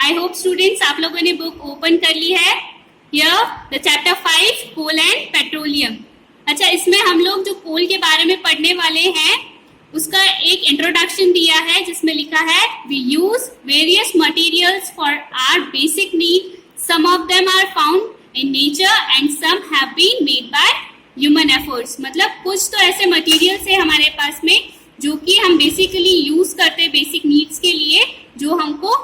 आई hope students आप लोगों ने बुक ओपन कर ली है। Here the chapter 5 coal and petroleum. अच्छा, इसमें हम लोग जो कोल के बारे में पढ़ने वाले हैं उसका एक इंट्रोडक्शन दिया है जिसमें लिखा है we use various materials for our basic need, some of them are found in nature and some have been made by human efforts. मतलब कुछ तो ऐसे मटेरियल्स है हमारे पास में जो कि हम बेसिकली यूज करते हैं बेसिक नीड्स के लिए, जो हमको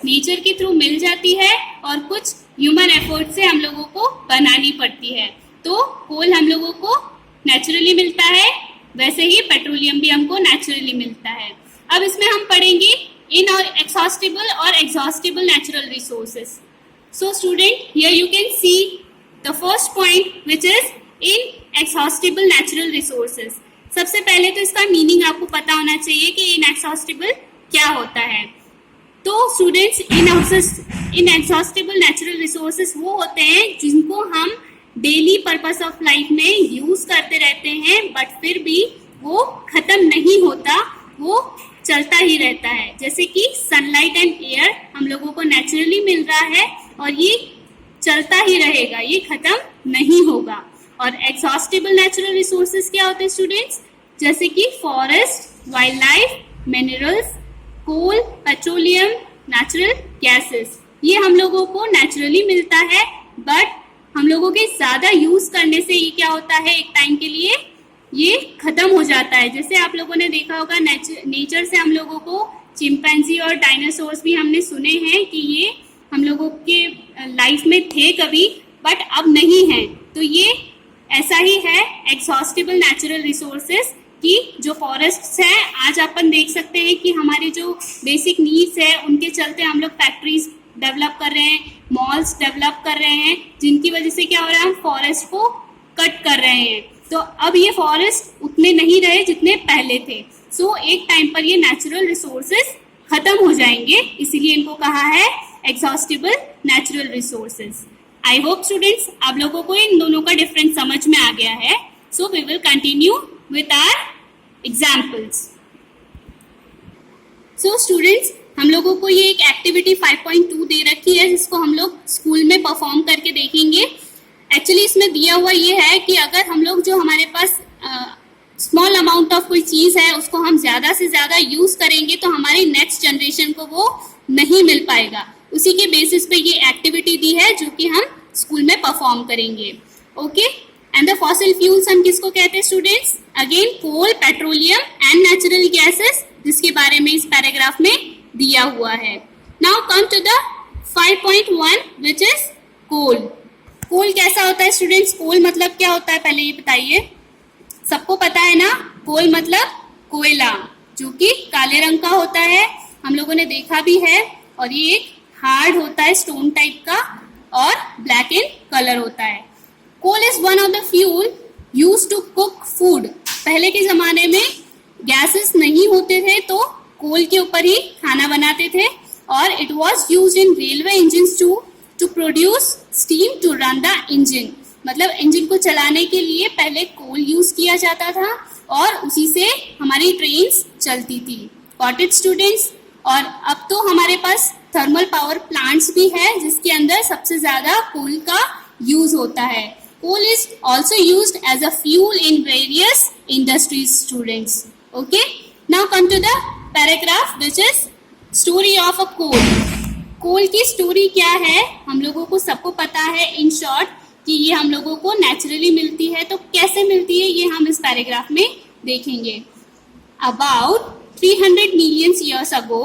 नेचर के थ्रू मिल जाती है और कुछ ह्यूमन एफर्ट से हम लोगों को बनानी पड़ती है। तो कोल हम लोगों को नेचुरली मिलता है, वैसे ही पेट्रोलियम भी हमको नेचुरली मिलता है। अब इसमें हम पढ़ेंगे इन एक्सॉस्टिबल और exhaustible natural resources. So student, here you can see the first point which is inexhaustible natural resources. सबसे पहले तो इसका मीनिंग आपको पता होना चाहिए कि इन एक्सॉस्टिबल क्या होता है। तो स्टूडेंट्स, इन एक्सॉस्टिबल नेचुरल रिसोर्सेस वो होते हैं जिनको हम डेली पर्पस ऑफ लाइफ में यूज करते रहते हैं, बट फिर भी वो खत्म नहीं होता, वो चलता ही रहता है। जैसे कि सनलाइट एंड एयर हम लोगों को नेचुरली मिल रहा है और ये चलता ही रहेगा, ये खत्म नहीं होगा। और एक्सॉस्टिबल नेचुरल रिसोर्सेज क्या होते हैं स्टूडेंट्स? जैसे कि फॉरेस्ट, वाइल्ड लाइफ, मिनरल्स, कोल, पेट्रोलियम, नेचुरल गैसेस, ये हम लोगों को नेचुरली मिलता है, बट हम लोगों के ज्यादा यूज करने से ये क्या होता है, एक टाइम के लिए ये खत्म हो जाता है। जैसे आप लोगों ने देखा होगा नेचर से हम लोगों को चिंपैंजी और डायनासोर्स भी हमने सुने हैं कि ये हम लोगों के लाइफ में थे कभी, बट अब नहीं है। तो ये ऐसा ही है एक्सॉस्टिबल नेचुरल रिसोर्सेस कि जो फॉरेस्ट्स हैं, आज अपन देख सकते हैं कि हमारी जो बेसिक नीड्स है उनके चलते हम लोग फैक्ट्रीज डेवलप कर रहे हैं, मॉल्स डेवलप कर रहे हैं, जिनकी वजह से क्या हो रहा है, हम फॉरेस्ट को कट कर रहे हैं। तो अब ये फॉरेस्ट उतने नहीं रहे जितने पहले थे। सो एक टाइम पर ये नेचुरल रिसोर्सेज खत्म हो जाएंगे, इसीलिए इनको कहा है exhaustible natural resources. I hope students आप लोगों को इन दोनों का डिफरेंस समझ में आ गया है। So we will continue with our examples. So students, हम लोगों को ये एक एक्टिविटी 5.2 दे रखी है जिसको हम लोग स्कूल में परफॉर्म करके देखेंगे। एक्चुअली इसमें दिया हुआ ये है कि अगर हम लोग जो हमारे पास स्मॉल अमाउंट ऑफ कोई चीज है उसको हम ज्यादा से ज्यादा यूज करेंगे तो हमारी नेक्स्ट जनरेशन को वो नहीं मिल पाएगा। उसी के बेसिस पे ये एक्टिविटी दी है जो कि हम स्कूल में परफॉर्म करेंगे। Okay, and the fossil fuels हम किसको कहते हैं students? Again coal, petroleum and natural gases, जिसके बारे में इस पैराग्राफ में दिया हुआ है। Now come to the 5.1 which is coal. Coal कैसा होता है स्टूडेंट्स? कोल मतलब क्या होता है पहले ये बताइए। सबको पता है ना, कोल मतलब कोयला, जो कि काले रंग का होता है, हम लोगों ने देखा भी है, और ये एक हार्ड होता है, स्टोन टाइप का, और ब्लैक इन कलर होता है। Coal is one of the fuel used to cook food. पहले के जमाने में गैसेस नहीं होते थे तो कोल के ऊपर ही खाना बनाते थे, और it was use in railway engine to produce steam to run the engine. मतलब इंजन को चलाने के लिए पहले कोल यूज किया जाता था और उसी से हमारी ट्रेन्स चलती थी। Got it students? और अब तो हमारे पास थर्मल पावर प्लांट्स भी है जिसके अंदर सबसे ज्यादा कोल का यूज होता है। Coal is also used as a fuel in various industries students. Okay, now come to the paragraph which is story of a coal. Coal की स्टोरी क्या है हम लोगों को सबको पता है इन शॉर्ट कि ये हम लोगों को नेचुरली मिलती है। तो कैसे मिलती है ये हम इस पैराग्राफ में देखेंगे। About 300 million years ago,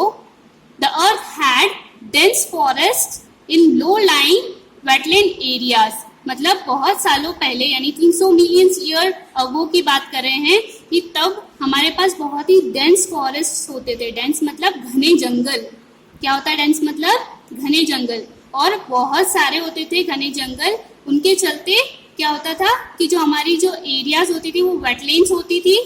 the earth had dense forests in low-lying wetland areas. मतलब बहुत सालों पहले, यानी 300 मिलियन ईयर अगो की बात कर रहे हैं कि तब हमारे पास बहुत ही डेंस फॉरेस्ट होते थे। डेंस मतलब घने जंगल। क्या होता है डेंस मतलब? घने जंगल, और बहुत सारे होते थे घने जंगल। उनके चलते क्या होता था कि जो हमारी जो एरियाज होती थी वो वेटलैंड्स होती थी,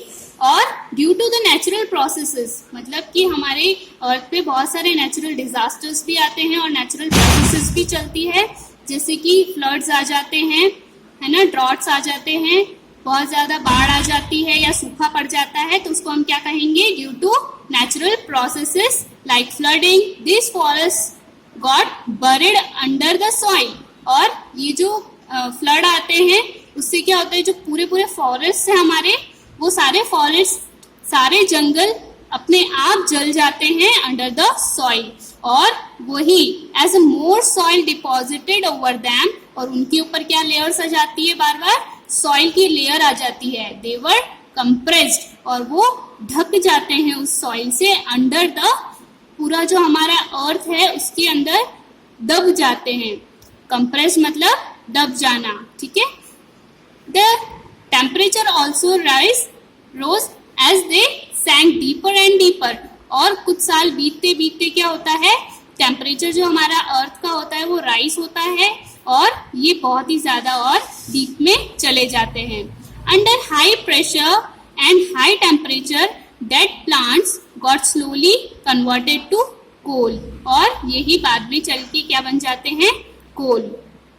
और due to the natural processes, मतलब कि हमारे अर्थ पे बहुत सारे नेचुरल डिजास्टर्स भी आते हैं और नेचुरल प्रोसेसेस भी चलती है, जैसे कि फ्लड्स आ जाते हैं, है ना, ड्रॉट्स आ जाते हैं, बहुत ज्यादा बाढ़ आ जाती है या सूखा पड़ जाता है, तो उसको हम क्या कहेंगे? Due to natural processes like flooding, this forest got buried under the soil. और ये जो फ्लड आते हैं उससे क्या होता है, जो पूरे पूरे फॉरेस्ट है हमारे, वो सारे फॉरेस्ट, सारे जंगल अपने आप जल जाते हैं अंडर द सॉइल। और वही as a more soil deposited over them, और उनके ऊपर क्या लेयर्स आ जाती है, बार बार सॉइल की लेयर आ जाती है। दे वर कंप्रेस्ड, और वो ढक जाते हैं उस सॉइल से अंडर द, पूरा जो हमारा अर्थ है उसके अंदर दब जाते हैं। कंप्रेस मतलब दब जाना, ठीक है। The temperature also rose as they sank deeper and deeper, और कुछ साल बीतते बीतते क्या होता है, टेम्परेचर जो हमारा अर्थ का होता है वो राइज होता है और ये बहुत ही ज्यादा और डीप में चले जाते हैं। Under high pressure and high temperature dead plants got slowly converted to coal, और यही बाद में चल के क्या बन जाते हैं, coal.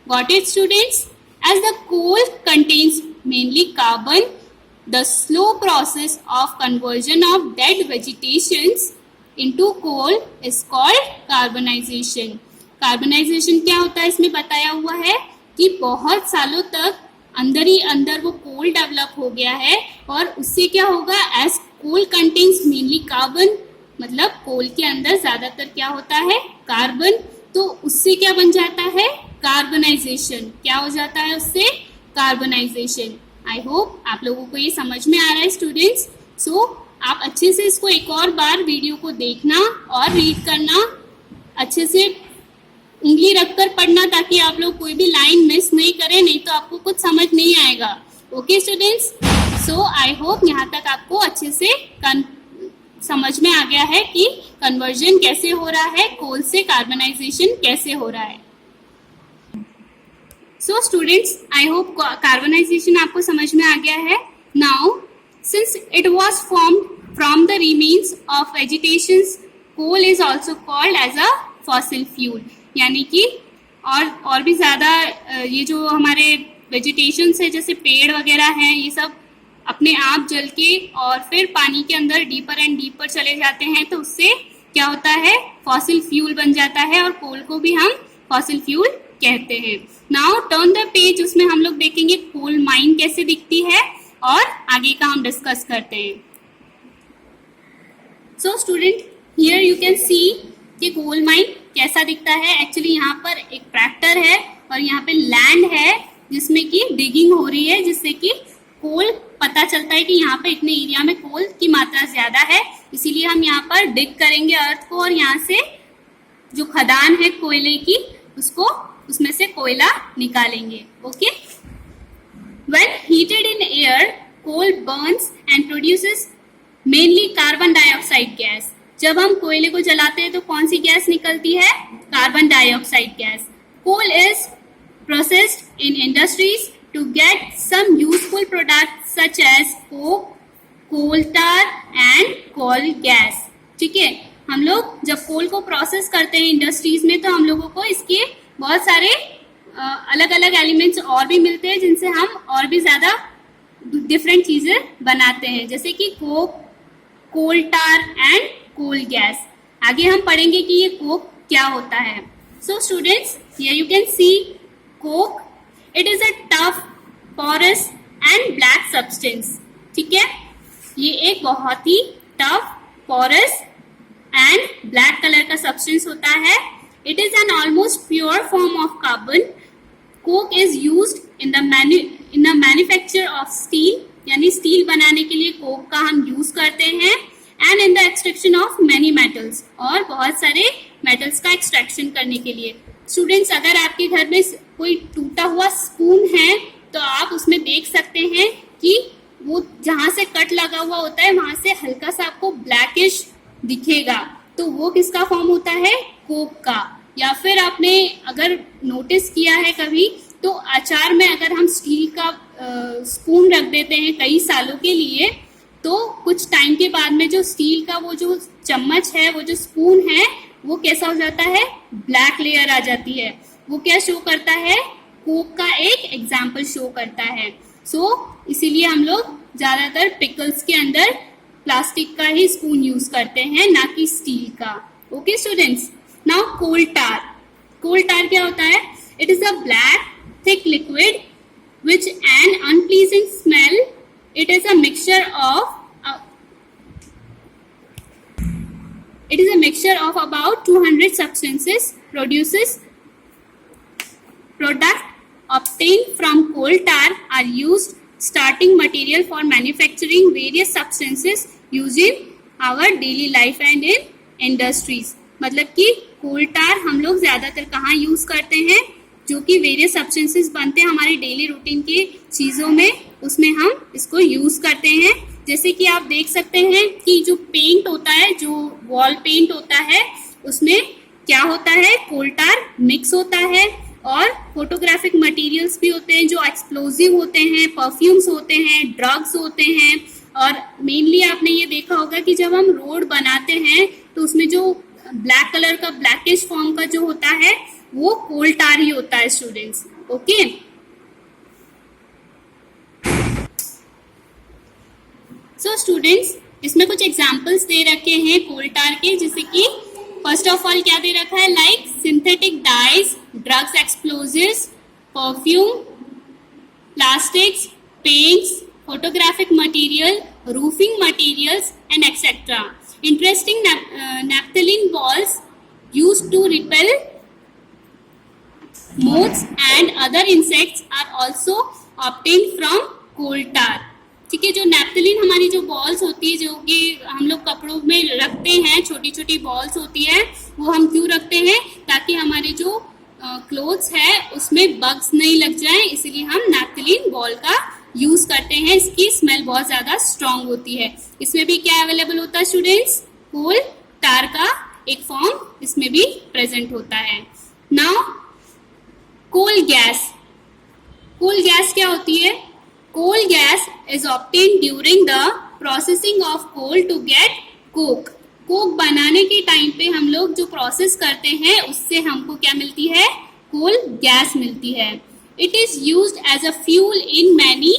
Got it students? As the coal contains mainly carbon, the slow process of conversion of dead vegetations into coal is called carbonization. Carbonization क्या होता है इसमें बताया हुआ है कि बहुत सालों तक अंदर ही अंदर वो कोल डेवलप हो गया है, और उससे क्या होगा, as coal contains mainly carbon, मतलब कोल के अंदर ज्यादातर क्या होता है, कार्बन, तो उससे क्या बन जाता है, कार्बनाइजेशन। क्या हो जाता है उससे, कार्बनाइजेशन। आई होप आप लोगों को ये समझ में आ रहा है स्टूडेंट्स। सो आप अच्छे से इसको एक और बार वीडियो को देखना और रीड करना, अच्छे से उंगली रखकर पढ़ना, ताकि आप लोग कोई भी लाइन मिस नहीं करें, नहीं तो आपको कुछ समझ नहीं आएगा। Okay students, so I hope यहाँ तक आपको अच्छे से समझ में आ गया है कि कन्वर्जन कैसे हो रहा है, कोल से कार्बनाइजेशन कैसे हो रहा है। So students, I hope carbonization आपको समझ में आ गया है। Now, since it was formed from the remains of vegetations, coal is also called as a fossil fuel। यानी कि और भी ज़्यादा ये जो हमारे वेजिटेशंस है, जैसे पेड़ वगैरह हैं, ये सब अपने आप जल के और फिर पानी के अंदर डीपर एंड डीपर चले जाते हैं, तो उससे क्या होता है, फॉसिल फ्यूल बन जाता है, और कोल को भी हम फॉसिल फ्यूल कहते हैं। नाउ टर्न द पेज, उसमें हम लोग देखेंगे कोल माइन कैसे दिखती है और आगे का हम डिस्कस करते हैं। सो स्टूडेंट, हियर यू कैन सी कि कोल माइन कैसा दिखता है। एक्चुअली यहाँ पर एक ट्रैक्टर है और यहाँ पे लैंड है जिसमें कि डिगिंग हो रही है, जिससे कि कोल पता चलता है कि यहाँ पे इतने एरिया में कोल की मात्रा ज्यादा है, इसीलिए हम यहाँ पर डिग करेंगे अर्थ को, और यहाँ से जो खदान है कोयले की, उसको उसमें से कोयला निकालेंगे। Okay, when heated in air coal burns and produces mainly carbon dioxide gas. जब हम कोयले को जलाते हैं तो कौन सी गैस निकलती है, carbon dioxide gas. Coal is processed in industries to get some useful product such as coke, coal tar and coal gas. ठीक है, हम लोग जब कोल को प्रोसेस करते हैं इंडस्ट्रीज में, तो हम लोगों को इसके बहुत सारे अलग अलग एलिमेंट्स और भी मिलते हैं, जिनसे हम और भी ज्यादा डिफरेंट चीजें बनाते हैं, जैसे कि coke, coal tar and coal gas. आगे हम पढ़ेंगे कि ये कोक क्या होता है। So students, here you can see coke, it is a tough, porous and black substance. ठीक है, ये एक बहुत ही tough, porous and black colour का सब्सटेंस होता है। It is an almost pure form of carbon. Coke is used in the manufacture of steel, यानी स्टील बनाने के लिए कोक का हम यूज करते हैं, and in the extraction of many metals, और बहुत सारे मेटल्स का एक्सट्रैक्शन करने के लिए। स्टूडेंट्स, अगर आपके घर में कोई टूटा हुआ स्पून है तो आप उसमें देख सकते हैं कि वो जहाँ से कट लगा हुआ होता है वहां से हल्का सा आपको ब्लैकिश दिखेगा, तो वो किसका फॉर्म होता है, कोक का। या फिर आपने अगर नोटिस किया है कभी, तो अचार में अगर हम स्टील का स्पून रख देते हैं कई सालों के लिए, तो कुछ टाइम के बाद में जो स्टील का वो जो चम्मच है, वो जो स्पून है, वो कैसा हो जाता है, ब्लैक लेयर आ जाती है। वो क्या शो करता है, कोक का एक एग्जाम्पल शो करता है। इसीलिए हम लोग ज्यादातर पिकल्स के अंदर प्लास्टिक का ही स्पून यूज करते हैं, ना कि स्टील का। Okay students, now coal tar. Coal tar क्या होता है? It is a black thick liquid which an unpleasing smell. It is a mixture of about 200 substances. Product obtained from coal tar are used starting material for manufacturing various substances used in our daily life and in industries. मतलब कि कोल टार हम लोग ज्यादातर कहाँ use करते हैं? जो कि वेरियस सब्सटेंसेस बनते हैं हमारे डेली रूटीन की चीजों में, उसमें हम इसको यूज करते हैं. जैसे कि आप देख सकते हैं कि जो पेंट होता है, जो वॉल पेंट होता है, उसमें क्या होता है? कोल टार मिक्स होता है. और फोटोग्राफिक मटेरियल्स भी होते हैं जो एक्सप्लोजिव होते हैं, परफ्यूम्स होते हैं, ड्रग्स होते हैं. और मेनली आपने ये देखा होगा कि जब हम रोड बनाते हैं तो उसमें जो ब्लैक कलर का ब्लैकिश फॉर्म का जो होता है वो कोल टार ही होता है स्टूडेंट्स. ओके, सो स्टूडेंट्स इसमें कुछ एग्जांपल्स दे रखे हैं कोल टार के, जैसे कि फर्स्ट ऑफ ऑल क्या दे रखा है? Like synthetic dies, drugs, explosives, perfume, plastics, paints, photographic material, roofing materials and etc. Interesting naphthalene balls used to repel moths and other insects are also obtained from coal tar. ठीक है, जो naphthalene हमारी जो balls होती है, जो कि हम लोग कपड़ों में रखते हैं, छोटी छोटी बॉल्स होती है, वो हम क्यों रखते हैं? ताकि हमारे जो क्लोथ्स है उसमें बग्स नहीं लग जाए, इसलिए हम नैप्थलीन बॉल का यूज करते हैं. इसकी स्मेल बहुत ज्यादा स्ट्रांग होती है. इसमें भी क्या अवेलेबल होता है स्टूडेंट्स? कोल टार का एक फॉर्म इसमें भी प्रेजेंट होता है. Now coal gas. Coal gas क्या होती है? Coal gas is obtained during the processing of coal to get coke. Coke बनाने के टाइम पे हम लोग जो प्रोसेस करते हैं उससे हमको क्या मिलती है? कोल गैस मिलती है. It is used as a fuel in many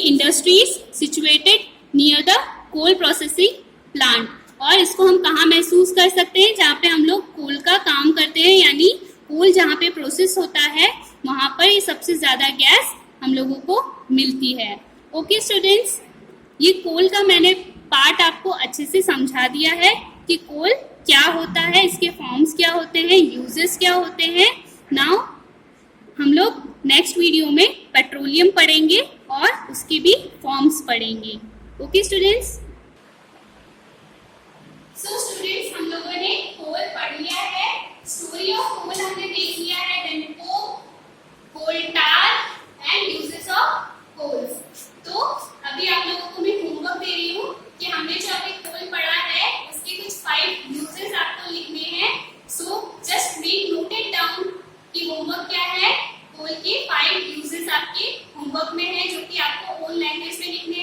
industries situated near the coal processing plant. और इसको हम कहाँ महसूस कर सकते हैं? जहाँ पे हम लोग कोल का काम करते हैं, यानी कोल जहाँ पे प्रोसेस होता है वहाँ पर ये सबसे ज्यादा गैस हम लोगों को मिलती है. ओके स्टूडेंट्स, ये कोल का मैंने पार्ट आपको अच्छे से समझा दिया है कि कोल क्या होता है, इसके फॉर्म्स क्या होते हैं, यूजेस क्या होते हैं. नाउ हम लोग नेक्स्ट वीडियो में पेट्रोलियम पढ़ेंगे और उसके भी फॉर्म्स पढ़ेंगे. ओके स्टूडेंट्स, सो स्टूडेंट्स हम लोगों ने कोल पढ़ लिया है, स्टोरी ऑफ कोल हमने देख लिया है, then coal tar and uses of coals. तो अभी आप लोगों को मैं होमवर्क दे रही हूँ कि हमने जो अभी कोल पढ़ा है उसके कुछ 5 यूजेस आपको लिखने हैं. So just make noted down कि होमवर्क क्या है. कोल के 5 यूजेस आपके होमवर्क में है जो कि आपको ओन लैंग्वेज में लिखने